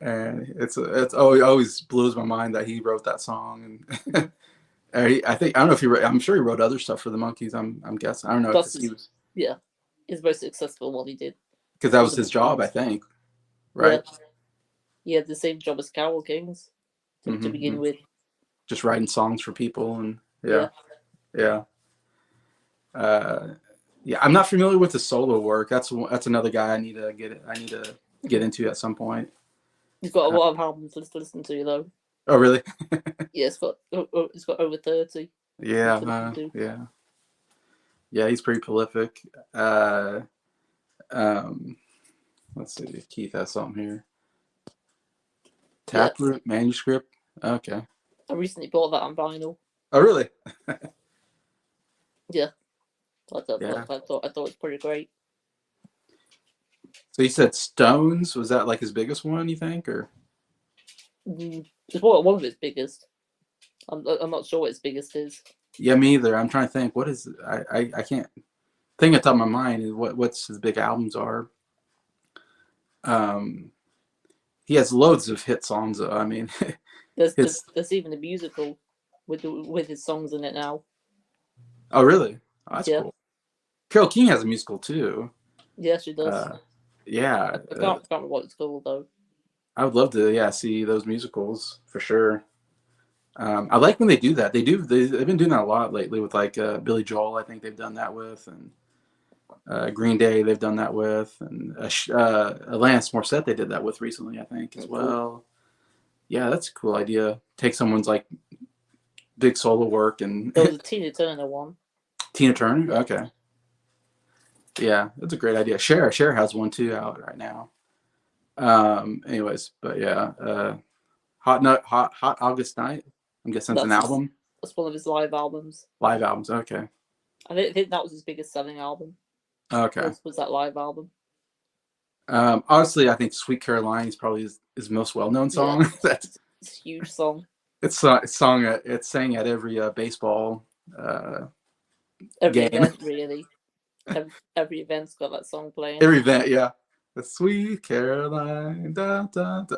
And it's always blows my mind that he wrote that song. And I don't know if he wrote. I'm sure he wrote other stuff for the Monkees. I'm guessing. I don't know if he was. Yeah, his most successful one he did. Because that was his job, I think. Right. Yeah. He had the same job as Carole King's to begin with. Just writing songs for people and yeah. I'm not familiar with the solo work. That's another guy I need to get into at some point. He's got a lot of albums to listen to though. Oh really? Yeah, it's got over 30. Yeah, yeah, he's pretty prolific. Um, let's see, Keith has something here. Yeah, Taproot manuscript. Okay. I recently bought that on vinyl. Oh, really? Yeah, I thought Yeah. it was pretty great. So you said Stones, was that like his biggest one, you think, or? It's one of its biggest. I'm not sure what its biggest is. Yeah, me either. I'm trying to think. What is I can't think at the top of my mind is what's his big albums are. Um, he has loads of hit songs. I mean, his. There's even a musical with his songs in it now. Oh, really? Oh, that's Yeah, cool. Carole King has a musical too. yeah, she does. Yeah, I can't remember what it's called though. I would love to. Yeah, see those musicals for sure. I like when they do that. They've been doing that a lot lately with like Billy Joel. I think they've done that with, and Green Day they've done that with, and Alanis Morissette they did that with recently. I think as well. Yeah, that's a cool idea. Take someone's like big solo work and There was a Tina Turner one. Tina Turner. Okay. Yeah, that's a great idea. Cher has one too out right now. Anyways, but yeah, Hot August Night. I'm guessing it's an album. That's one of his live albums. Live albums. Okay. I think that was his biggest selling album. Okay. Was that live album? Honestly, I think "Sweet Caroline" is probably his most well-known song. Yeah, it's a huge song. It's sang at every baseball every game. event, really. Every event's got that song playing. Every event, yeah. The Sweet Caroline. Da, da, da.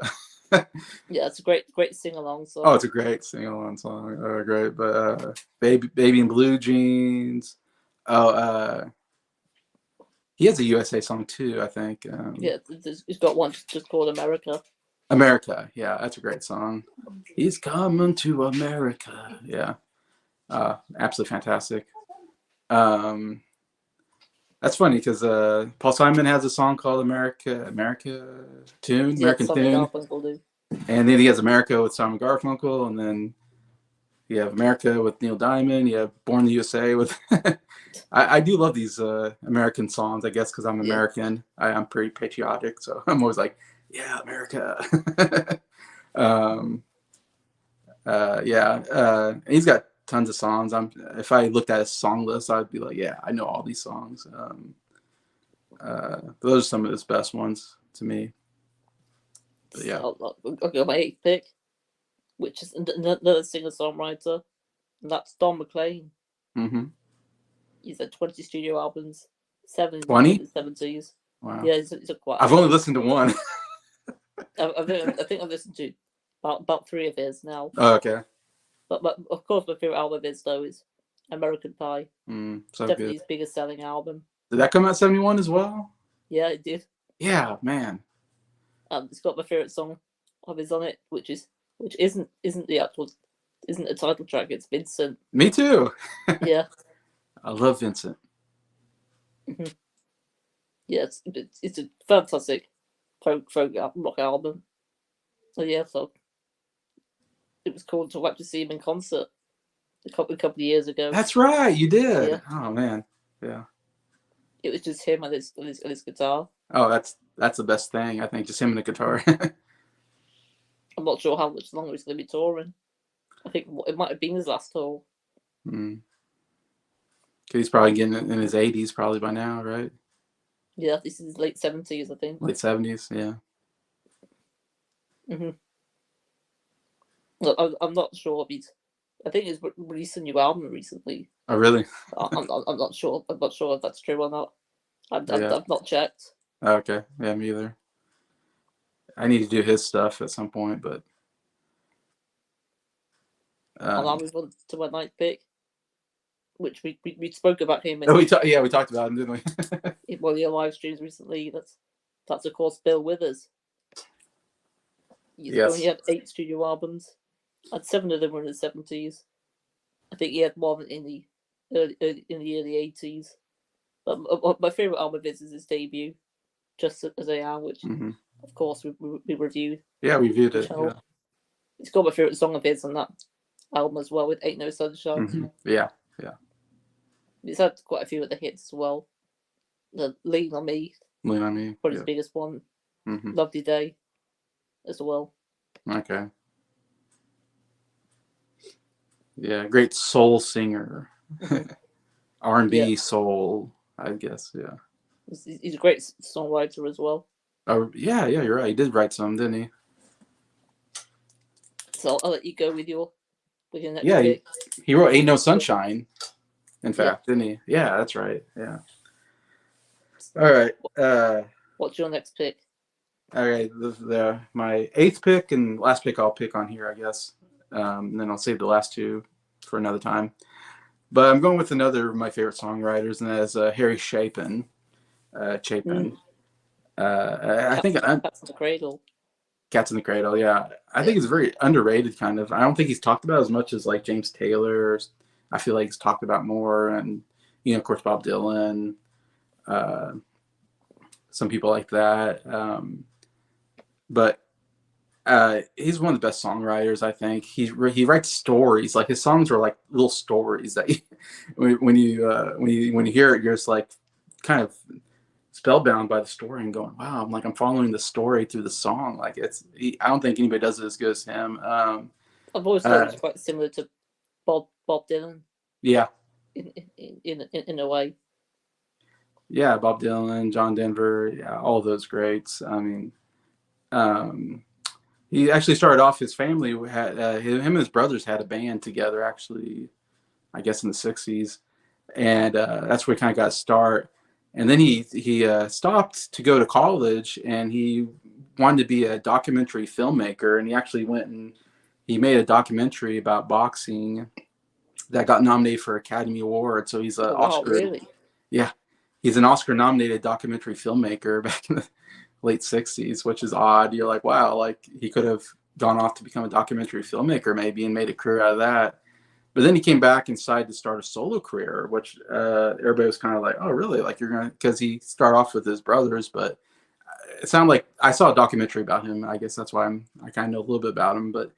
Yeah, it's a great sing-along song. Oh, it's a great sing-along song. Oh, great. But Baby in Blue Jeans. Oh, he has a USA song too, I think. Yeah, he's got one just called America. America, yeah, that's a great song. He's coming to America. Yeah. Absolutely fantastic. That's funny because Paul Simon has a song called American Tune, and then he has America with Simon Garfunkel, and then you have America with Neil Diamond. You have Born in the USA with. I do love these American songs, I guess, because I'm American. I'm pretty patriotic, so I'm always like, yeah, America. And he's got tons of songs. If I looked at his song list, I'd be like, yeah, I know all these songs. Those are some of his best ones to me. But yeah. I'll go my 8th pick, which is another singer-songwriter, and that's Don McLean. Mm-hmm. He's had 20 studio albums, 7 in the 70s. Wow. Yeah, he's a quite. I've only listened to one. I think I've listened to about 3 of his now. Oh, okay. But of course, my favorite album of his though is American Pie. So definitely good. His biggest selling album. Did that come out 71 as well? Yeah, it did. Yeah, man. It's got my favorite song of his on it, which isn't a title track. It's Vincent. Me too. Yeah. I love Vincent. Mm-hmm. Yeah, it's a fantastic folk rock album. So yeah, so it was cool to see him in concert a couple of years ago. That's right, you did. Yeah. Oh man, yeah. It was just him and his guitar. Oh, that's the best thing, I think, just him and the guitar. I'm not sure how much longer he's going to be touring. I think it might have been his last tour. He's probably getting in his 80s probably by now, right? Yeah, this is late 70s, I think. Late 70s, yeah. Mm-hmm. I'm not sure if he's. I think he's released a new album recently. Oh, really? I'm not sure. I'm not sure if that's true or not. I've not checked. Okay, yeah, me either. I need to do his stuff at some point, but. I'll move on to my 9th pick, which we spoke about him. We talked about him, didn't we? In one of your live streams recently. That's of course Bill Withers. He's only had 8 studio albums, and 7 of them were in the 70s. I think he had one in the early 80s. But my favorite album of his is his debut, Just As I Am, which of course we reviewed. Yeah, we reviewed it. Yeah. It's got my favorite song of his on that album as well with Ain't No Sunshine. Yeah, yeah. It's had quite a few of the hits as well. The Lean on Me, Lean on Me. probably Yeah. his biggest one. Mm-hmm. Lovely Day as well. Okay. Yeah, great soul singer. Yeah, R&B soul, I guess. Yeah. he's a great songwriter as well. Oh, yeah, yeah. You're right. He did write some, didn't he? So I'll let you go with your next Yeah, pick. he wrote "Ain't No Sunshine." In Yeah. fact, didn't he? Yeah, that's right. Yeah. All right. What's your next pick? All right. My eighth pick and last pick I'll pick on here, I guess. And then I'll save the last two for another time. But I'm going with another of my favorite songwriters, and that is Harry Chapin. Chapin. I think Cats in the Cradle. Cats in the Cradle. Yeah, I Yeah. think it's very underrated. Kind of. I don't think he's talked about as much as like James Taylor. I feel like he's talked about more, and of course, Bob Dylan. Uh, some people like that. But he's one of the best songwriters. I think he writes stories. Like his songs are like little stories that when you hear it, you're just like kind of spellbound by the story and going, wow, I'm following the story through the song. Like I don't think anybody does it as good as him. I've always thought he's quite similar to Bob Dylan. Yeah. In a way. Yeah, Bob Dylan, John Denver, yeah, all those greats. I mean, he actually started off. His family had him and his brothers had a band together. Actually, I guess in the '60s, and that's where he kind of got a start. And then he stopped to go to college, and he wanted to be a documentary filmmaker. And he actually went and he made a documentary about boxing that got nominated for Academy Award. So he's an Wow, Oscar. really? Yeah, he's an Oscar-nominated documentary filmmaker back in the late '60s, which is odd. You're like, wow, like he could have gone off to become a documentary filmmaker maybe and made a career out of that. But then he came back and decided to start a solo career, which everybody was kind of like, oh, really? Like you're going to, because he started off with his brothers, but it sounded like I saw a documentary about him. I guess that's why I kind of know a little bit about him, but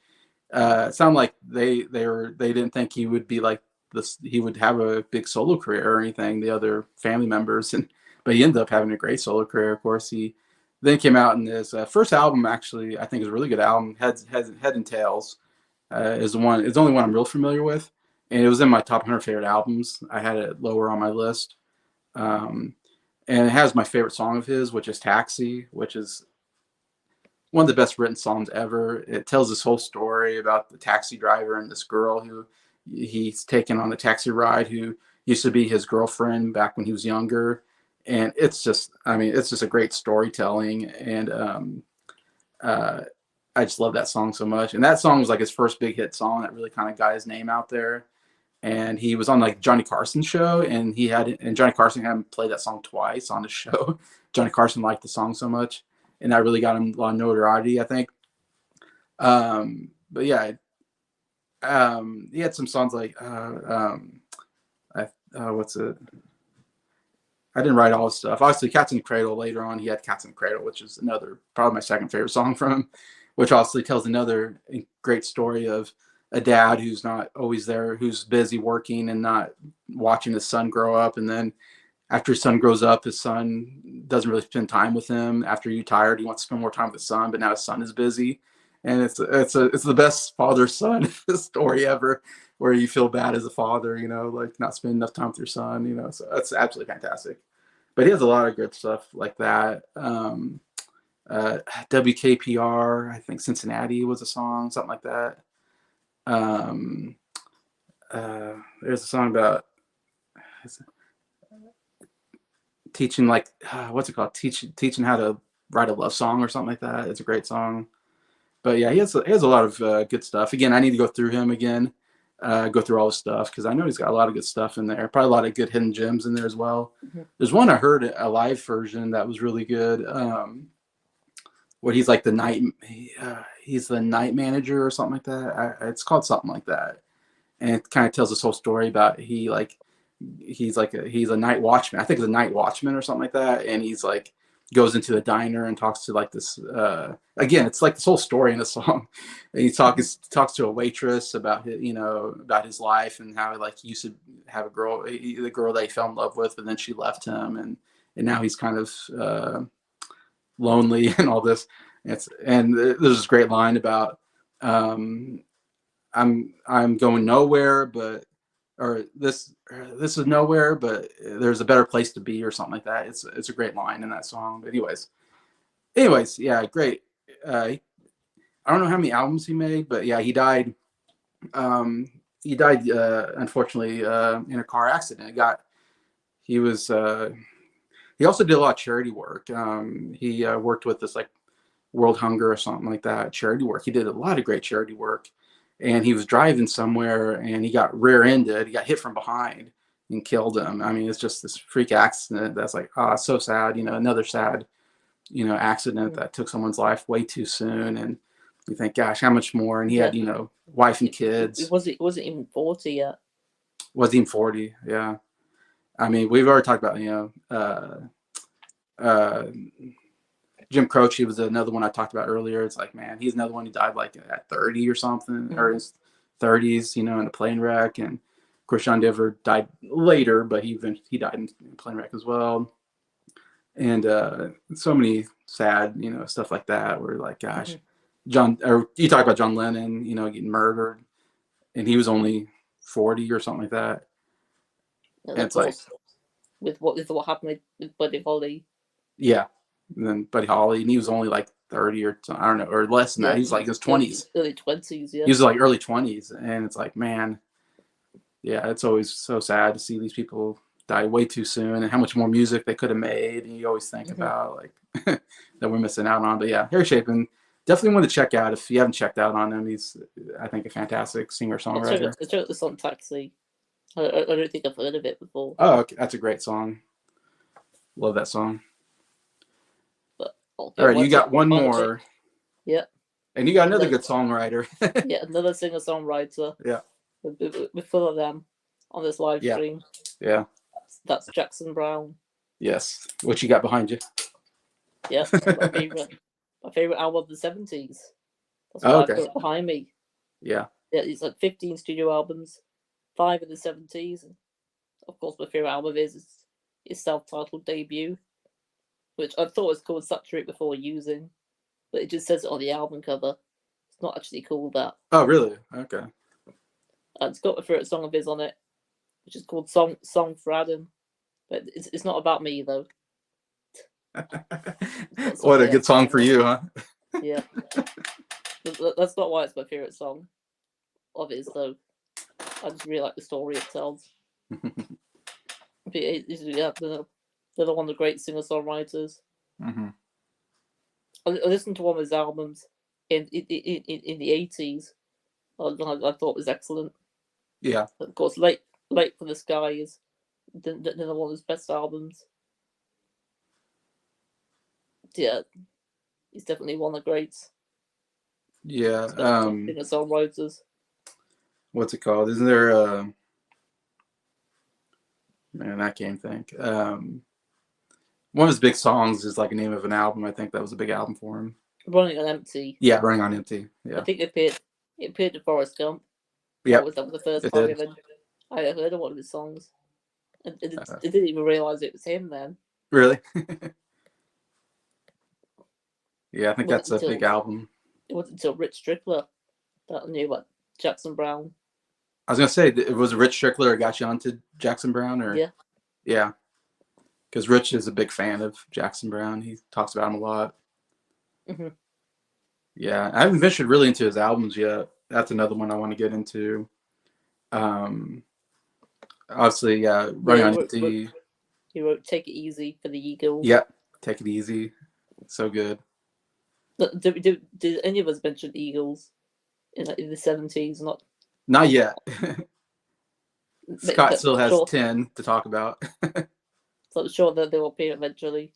it sounded like they didn't think he would be like this. He would have a big solo career or anything. The other family members, but he ended up having a great solo career. Of course, he then came out in his first album. Actually, I think is a really good album. Head and Tails is the one. It's the only one I'm real familiar with, and it was in my top 100 favorite albums. I had it lower on my list, and it has my favorite song of his, which is Taxi, which is one of the best written songs ever. It tells this whole story about the taxi driver and this girl who he's taken on a taxi ride, who used to be his girlfriend back when he was younger. And it's just a great storytelling. And I just love that song so much. And that song was like his first big hit song that really kind of got his name out there. And he was on like Johnny Carson's show, and Johnny Carson had him play that song twice on the show. Johnny Carson liked the song so much, and that really got him a lot of notoriety, I think. But yeah, he had some songs like what's it? I didn't write all his stuff. Obviously, Cats in the Cradle. Later on, he had Cats in the Cradle, which is probably my second favorite song from him, which obviously tells another great story of a dad who's not always there, who's busy working and not watching his son grow up. And then after his son grows up, his son doesn't really spend time with him. After he's tired, he wants to spend more time with his son, but now his son is busy. And it's the best father-son story ever, where you feel bad as a father, like not spending enough time with your son, so that's absolutely fantastic. But he has a lot of good stuff like that. WKPR, I think Cincinnati was a song, something like that. There's a song about teaching, like what's it called? Teaching how to write a love song or something like that. It's a great song. But yeah, he has a lot of good stuff. Again, I need to go through him again, go through all his stuff, because I know he's got a lot of good stuff in there. Probably a lot of good hidden gems in there as well. Mm-hmm. There's one I heard a live version that was really good, where he's like he's the night manager or something like that. It's called something like that, and it kind of tells this whole story about he's a night watchman. I think it's a night watchman or something like that, and he's like goes into the diner and talks to like this. Again, it's like this whole story in the song. And he talks to a waitress about his, about his life and how like he used to have a girl, the girl that he fell in love with, but then she left him, and now he's kind of lonely and all this. And there's this great line about I'm going nowhere, but or this is nowhere, but there's a better place to be, or something like that. It's a great line in that song. But anyways, yeah, great. I don't know how many albums he made, but yeah, he died. Unfortunately in a car accident. He was he also did a lot of charity work. He worked with this like World Hunger or something like that, charity work. He did a lot of great charity work. And he was driving somewhere and he got rear-ended. He got hit from behind and killed him. I mean, it's just this freak accident that's like, oh, it's so sad. Another sad, accident that took someone's life way too soon. And you think, gosh, how much more? And he had, wife and kids. It wasn't even 40 yet. Wasn't even 40. Yeah. I mean, we've already talked about, Jim Croce was another one I talked about earlier. It's like, man, he's another one who died like at 30 or something, or his 30s, in a plane wreck. And of course, John Denver died later, but he died in a plane wreck as well. And so many sad, stuff like that. Where like, gosh, you talk about John Lennon, getting murdered, and he was only 40 or something like that. And it's like with what happened with Buddy Holly. Yeah. And then Buddy Holly, and he was only like 30 or I don't know, or less than that. He was like in his 20s. Early 20s, yeah. He was like early 20s. And it's like, man, yeah, it's always so sad to see these people die way too soon and how much more music they could have made. And you always think about like that we're missing out on. But yeah, Harry Chapin, definitely want to check out if you haven't checked out on him. He's, I think, a fantastic singer-songwriter. I wrote the song Taxi. I don't think I've heard of it before. Oh, okay. That's a great song. Love that song. All right, you got one more. Yeah. And you got another good songwriter. Yeah, another singer-songwriter. Yeah. We're full of them on this live stream. Yeah. That's Jackson Browne. Yes. What you got behind you? Yeah, my favorite album of the 70s. That's what I've got behind me. Yeah. Yeah, it's like 15 studio albums, 5 in the 70s. And of course, my favorite album is his self-titled debut, which I thought was called Saturate before using, but it just says it on the album cover. It's not actually called that. Oh, really? Okay. And it's got my favorite song of his on it, which is called Song for Adam. But it's not about me, though. What a good song for you, huh? Yeah. That's not why it's my favorite song of his, though. I just really like the story it tells. They're one of the great singer-songwriters. Mm-hmm. I listened to one of his albums in the 80s. I thought was excellent. Yeah. Of course, Late for the Sky is another one of his best albums. Yeah, he's definitely one of the greats. Yeah. Singer-songwriters. What's it called? Isn't there man, I can't think. One of his big songs is like a name of an album. I think that was a big album for him. Running on Empty. Yeah, Running on Empty. Yeah. I think it appeared to Forrest Gump. Yeah. That was the first time I heard of one of his songs. I didn't even realize it was him then. Really? Yeah, I think that's a big album. It wasn't until Rich Strickler that I knew about Jackson Browne. I was gonna say, it was Rich Strickler who got you onto Jackson Browne, or yeah, because Rich is a big fan of Jackson Browne. He talks about him a lot. Mm-hmm. Yeah, I haven't ventured really into his albums yet. That's another one I want to get into. Obviously, Running on Empty. He wrote "Take It Easy" for the Eagles. Yeah, Take It Easy, so good. Did any of us mention Eagles in the 70s? Not yet. Scott still has 10 to talk about. So I'm sure that they will appear eventually.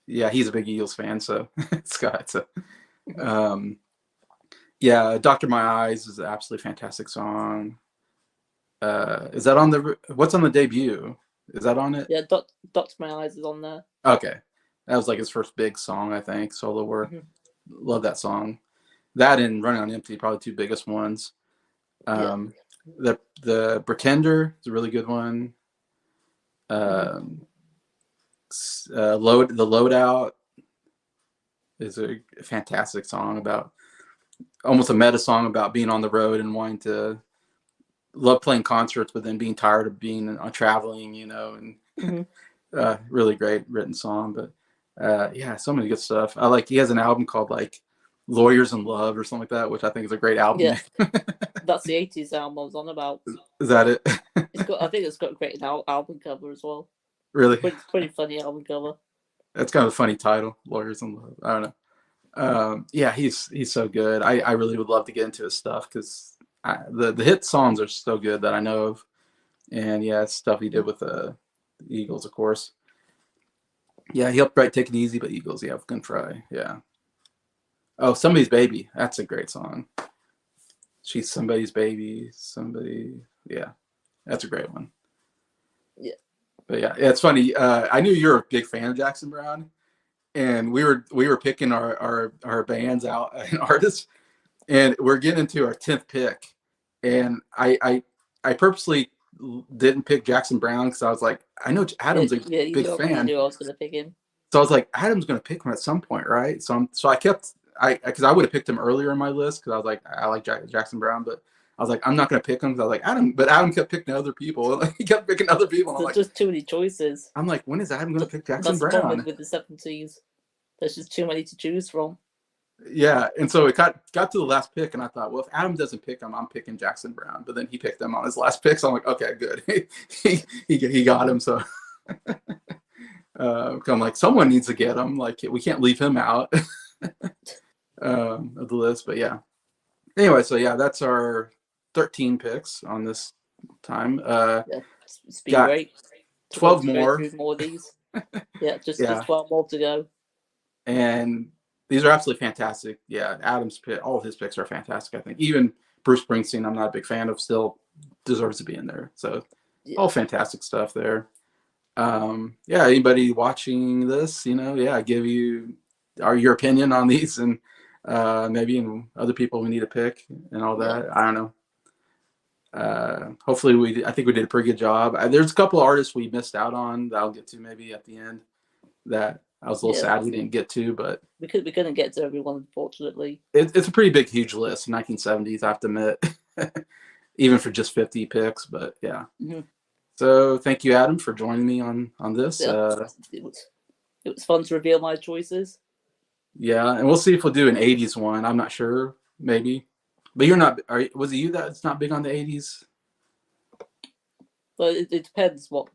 Yeah, he's a big Eagles fan, so Scott. So, yeah, Doctor My Eyes is an absolutely fantastic song. Is that on what's on the debut? Is that on it? Yeah, Doctor My Eyes is on there. Okay. That was like his first big song, I think, solo work. Mhm. Love that song. That and Running on Empty, probably two biggest ones. Yeah. Um, the Pretender is a really good one. Mhm. Um, the Loadout is a fantastic song about almost a meta song about being on the road and wanting to love playing concerts, but then being tired of being traveling, and Mhm. really great written song. But yeah, so many good stuff. He has an album called like Lawyers in Love or something like that, which I think is a great album Yeah. name. That's the 80s album I was on about. Is that it? I think it's got a great album cover as well. Really? Pretty funny album cover. That's kind of a funny title, Lawyers in Love. I don't know. Yeah, he's so good. I really would love to get into his stuff because the hit songs are so good that I know of, and yeah, stuff he did with the Eagles, of course. Yeah, he helped write "Take It Easy," but Eagles, yeah, Good Fry, yeah. Oh, Somebody's Baby, that's a great song. She's Somebody's Baby, somebody, yeah, that's a great one. Yeah. But yeah, it's funny. I knew you're a big fan of Jackson Brown, and we were picking our bands out and artists, and we're getting into our 10th pick, and I purposely didn't pick Jackson Brown because I was like, I know Yeah, Adam's a yeah, big you fan, knew I was gonna pick him. so I was like, Adam's going to pick him at some point, right? So I kept because I would have picked him earlier in my list because I was like, I like Jackson Brown, but I was like, I'm not going to pick him because I was like Adam, but Adam kept picking other people. He kept picking other people, and There's just too many choices. I'm like, when is Adam going to pick Jackson That's the problem Brown? with the 70s. There's just too many to choose from. Yeah, and so it got to the last pick, and I thought, well, if Adam doesn't pick him, I'm picking Jackson Brown. But then he picked him on his last pick, so I'm like, okay, good. he got him. So I'm like, someone needs to get him. Like, we can't leave him out of the list. But yeah. Anyway, so yeah, that's our 13 picks on this time. Yeah, it's been Got great 12 to go more. through more of these. Yeah, just Yeah, 12 more to go. and these are absolutely fantastic. Yeah, Adam's pick, all of his picks are fantastic. I think even Bruce Springsteen, I'm not a big fan of, still deserves to be in there. So Yeah. all fantastic stuff there. Yeah, anybody watching this, yeah, give you your opinion on these, and maybe other people we need to pick and all that. Yeah. I don't know. Hopefully I think we did a pretty good job. There's a couple of artists we missed out on that I'll get to maybe at the end that I was a little sad we didn't get to, but we couldn't get to everyone, unfortunately. it's a pretty big, huge list. 1970s, I have to admit, even for just 50 picks. But yeah. Mm-hmm. So thank you, Adam, for joining me on this. Yeah, it was fun to reveal my choices. Yeah, and we'll see if we'll do an 80s one. I'm not sure, maybe. But you're not. Was it you that's not big on the 80s? But it depends what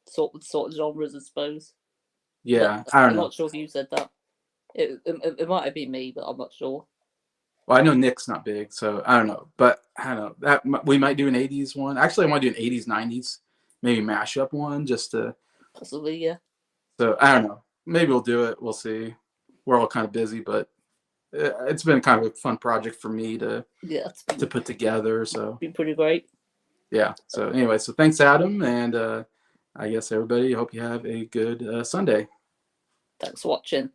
sort of genres, I suppose. Yeah, But I don't I'm know. not sure if you said that. It might have been me, but I'm not sure. Well, I know Nick's not big, so I don't know. But I don't know. That we might do an 80s one. Actually, I want to do an 80s, 90s, maybe mashup one just to. Possibly, yeah. So I don't know. Maybe we'll do it. We'll see. We're all kind of busy, but it's been kind of a fun project for me to put together. So been pretty great. Yeah. So anyway, so thanks, Adam, and I guess everybody. Hope you have a good Sunday. Thanks for watching.